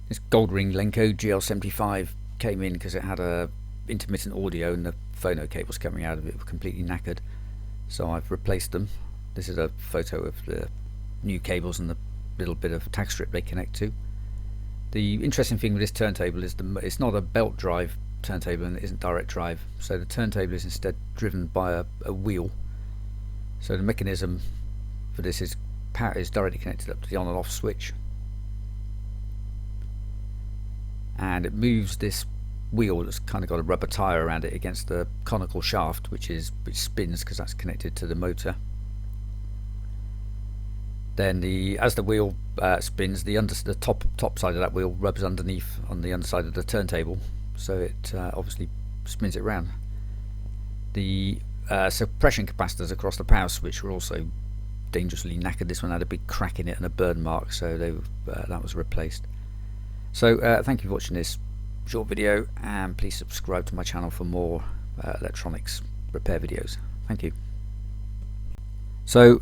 This Goldring Lenco GL75 came in because it had a intermittent audio and the phono cables coming out of it were completely knackered, so I've replaced them. This is a photo of the new cables and the little bit of tag strip they connect to. The interesting thing with this turntable is it's not a belt drive turntable and it isn't direct drive, so the turntable is instead driven by a wheel. So the mechanism for this is directly connected up to the on and off switch, and it moves this wheel that's kind of got a rubber tire around it against the conical shaft, which spins because that's connected to the motor. Then as the wheel spins, the top side of that wheel rubs underneath on the underside of the turntable, so it obviously spins it round. The suppression capacitors across the power switch were also dangerously knackered. This one had a big crack in it and a burn mark, so that was replaced. So thank you for watching this short video, and please subscribe to my channel for more electronics repair videos. Thank you. So